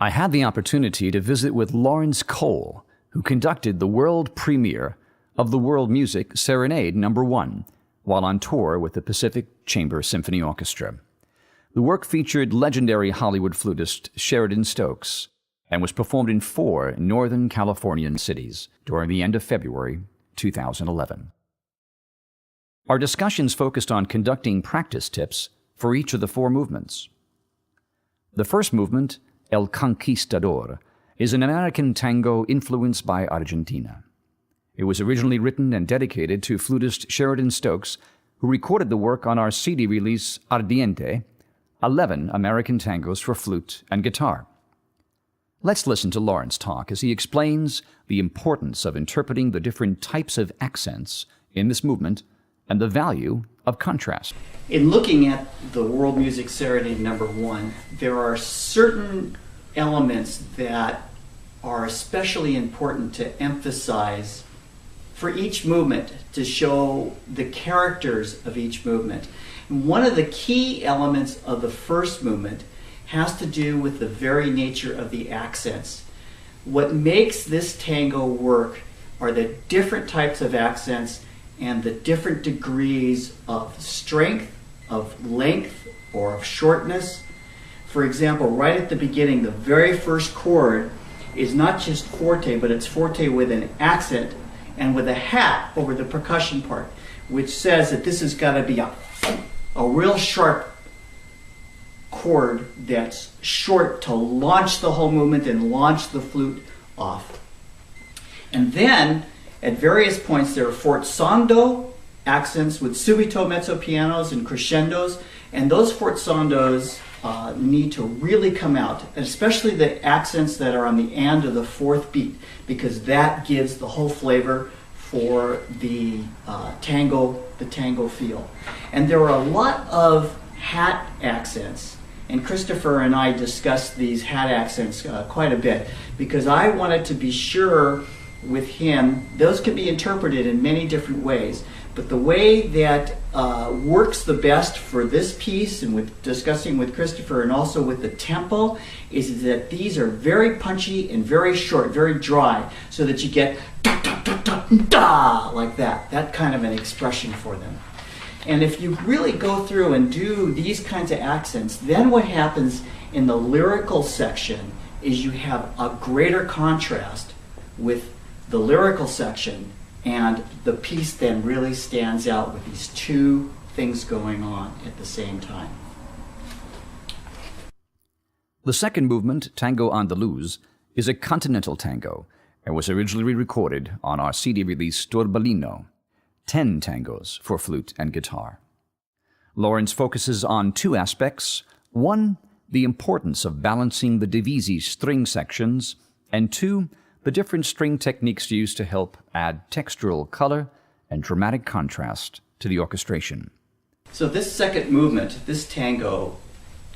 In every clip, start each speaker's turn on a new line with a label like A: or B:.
A: I had the opportunity to visit with Lawrence Kohl, who conducted the world premiere of the World Music Serenade No. 1 while on tour with the Pacific Chamber Symphony Orchestra. The work featured legendary Hollywood flutist Sheridon Stokes and was performed in 4 Northern Californian cities during the end of February 2011. Our discussions focused on conducting practice tips for each of the 4 movements. The first movement, El Conquistador, is an American tango influenced by Argentina. It was originally written and dedicated to flutist Sheridon Stokes, who recorded the work on our CD release Ardiente, 11 American tangos for flute and guitar. Let's listen to Lawrence talk as he explains the importance of interpreting the different types of accents in this movement and the value of contrast.
B: In looking at the World Music Serenade No. 1, there are certain elements that are especially important to emphasize for each movement, to show the characters of each movement. And one of the key elements of the first movement has to do with the very nature of the accents. What makes this tango work are the different types of accents and the different degrees of strength, of length, or of shortness. For example, right at the beginning, the very first chord is not just forte, but it's forte with an accent and with a hat over the percussion part, which says that this has got to be a real sharp chord that's short to launch the whole movement and launch the flute off. And then, at various points, there are forzando accents with subito mezzo pianos and crescendos, and those forzandos need to really come out, especially the accents that are on the and of the 4th beat, because that gives the whole flavor for the tango feel. And there are a lot of hat accents, and Christopher and I discussed these hat accents quite a bit, because I wanted to be sure with him, those can be interpreted in many different ways, but the way that works the best for this piece, and with discussing with Christopher and also with the tempo, is that these are very punchy and very short, very dry, so that you get da da da da da like that kind of an expression for them. And if you really go through and do these kinds of accents, then what happens in the lyrical section is you have a greater contrast with the lyrical section, and the piece then really stands out with these 2 things going on at the same time.
A: The second movement, Tango Andaluz, is a continental tango and was originally recorded on our CD release Torbellino, 10 tangos for flute and guitar. Lawrence focuses on 2 aspects. 1, the importance of balancing the divisi string sections, and 2, the different string techniques used to help add textural color and dramatic contrast to the orchestration.
B: So this second movement, this tango,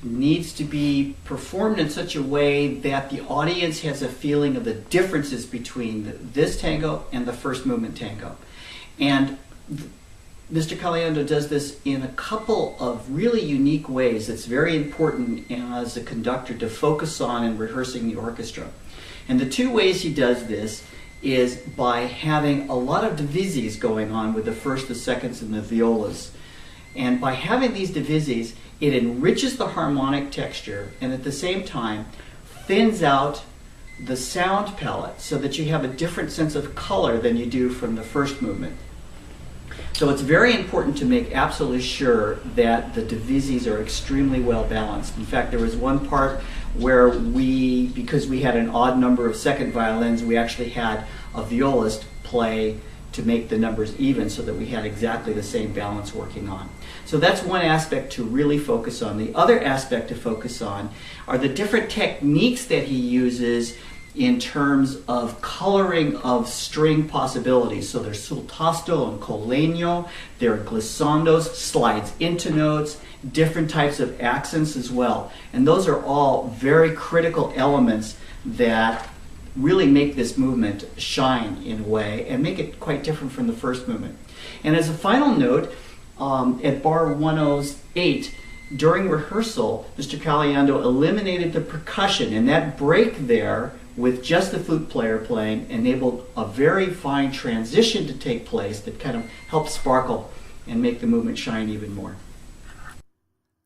B: needs to be performed in such a way that the audience has a feeling of the differences between this tango and the first movement tango. And Mr. Caliendo does this in a couple of really unique ways that's very important as a conductor to focus on in rehearsing the orchestra. And the 2 ways he does this is by having a lot of divises going on with the first, the seconds, and the violas. And by having these divises, it enriches the harmonic texture and at the same time thins out the sound palette so that you have a different sense of color than you do from the first movement. So it's very important to make absolutely sure that the divises are extremely well balanced. In fact, there was one part where because we had an odd number of second violins, we actually had a violist play to make the numbers even so that we had exactly the same balance working on. So that's one aspect to really focus on. The other aspect to focus on are the different techniques that he uses in terms of coloring of string possibilities. So there's sul tasto and col legno, there are glissandos, slides into notes, different types of accents as well. And those are all very critical elements that really make this movement shine in a way and make it quite different from the first movement. And as a final note, at bar 108, during rehearsal, Mr. Caliendo eliminated the percussion, and that break there with just the flute player playing enabled a very fine transition to take place that kind of helped sparkle and make the movement shine even more.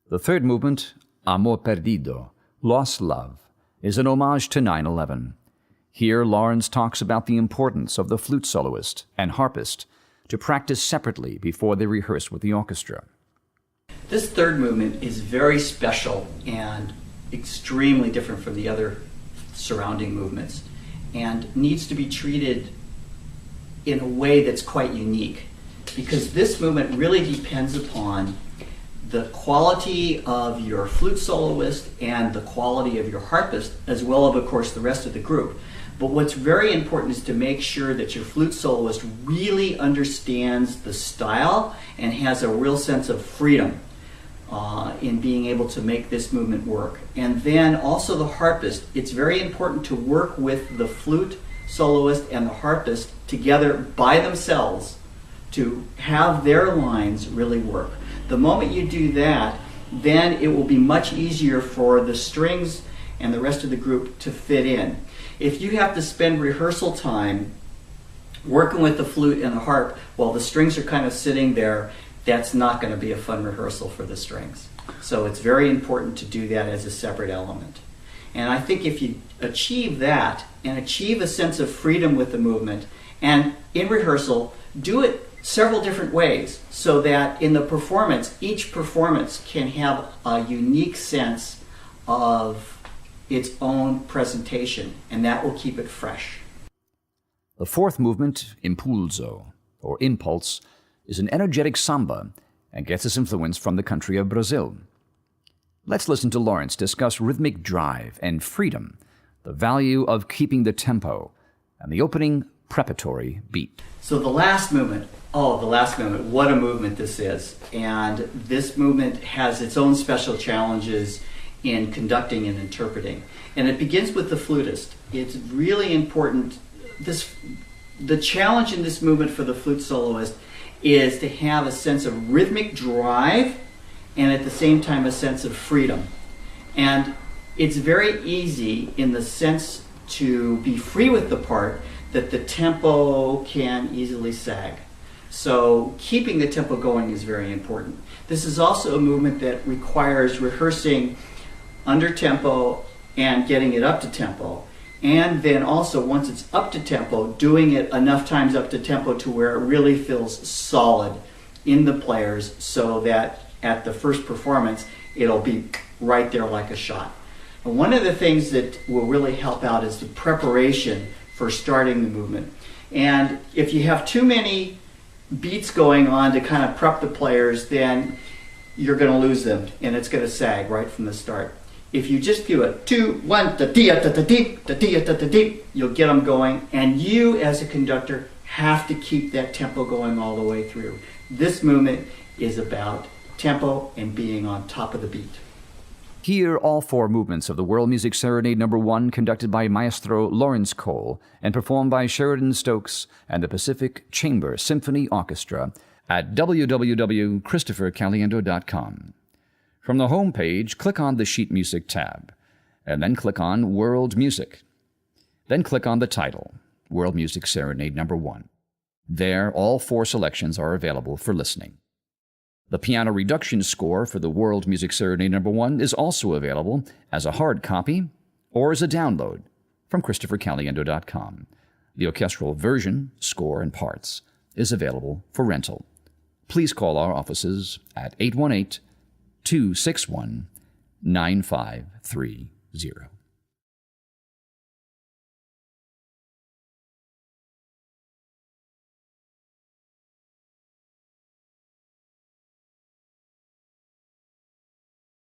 A: The third movement, Amor, Perdido, Lost Love, is an homage to 9/11. Here, Lawrence talks about the importance of the flute soloist and harpist to practice separately before they rehearse with the orchestra.
B: This third movement is very special and extremely different from the other surrounding movements and needs to be treated in a way that's quite unique, because this movement really depends upon the quality of your flute soloist and the quality of your harpist, as well as, of course, the rest of the group. But what's very important is to make sure that your flute soloist really understands the style and has a real sense of freedom in being able to make this movement work. And then also the harpist, it's very important to work with the flute soloist and the harpist together by themselves to have their lines really work. The moment you do that, then it will be much easier for the strings and the rest of the group to fit in. If you have to spend rehearsal time working with the flute and the harp while the strings are kind of sitting there, that's not going to be a fun rehearsal for the strings. So it's very important to do that as a separate element. And I think if you achieve that and achieve a sense of freedom with the movement, and in rehearsal, do it several different ways so that in the performance, each performance can have a unique sense of its own presentation, and that will keep it fresh.
A: The fourth movement, Impulso, or Impulse, is an energetic samba and gets its influence from the country of Brazil. Let's listen to Lawrence discuss rhythmic drive and freedom, the value of keeping the tempo, and the opening preparatory beat.
B: So the last movement, what a movement this is. And this movement has its own special challenges in conducting and interpreting. And it begins with the flutist. It's really important. The challenge in this movement for the flute soloist is to have a sense of rhythmic drive and at the same time a sense of freedom. And it's very easy in the sense to be free with the part that the tempo can easily sag. So keeping the tempo going is very important. This is also a movement that requires rehearsing under tempo and getting it up to tempo. And then also, once it's up to tempo, doing it enough times up to tempo to where it really feels solid in the players so that at the first performance, it'll be right there like a shot. And one of the things that will really help out is the preparation for starting the movement. And if you have too many beats going on to kind of prep the players, then you're going to lose them and it's going to sag right from the start. If you just do a 2, 1, you'll get them going, and you as a conductor have to keep that tempo going all the way through. This movement is about tempo and being on top of the beat.
A: Hear all four movements of the World Music Serenade No. 1, conducted by Maestro Lawrence Kohl and performed by Sheridon Stokes and the Pacific Chamber Symphony Orchestra at www.christophercaliendo.com. From the home page, click on the Sheet Music tab, and then click on World Music. Then click on the title, World Music Serenade No. 1. There, all four selections are available for listening. The piano reduction score for the World Music Serenade No. 1 is also available as a hard copy or as a download from ChristopherCaliendo.com. The orchestral version, score, and parts is available for rental. Please call our offices at 818-261-9530.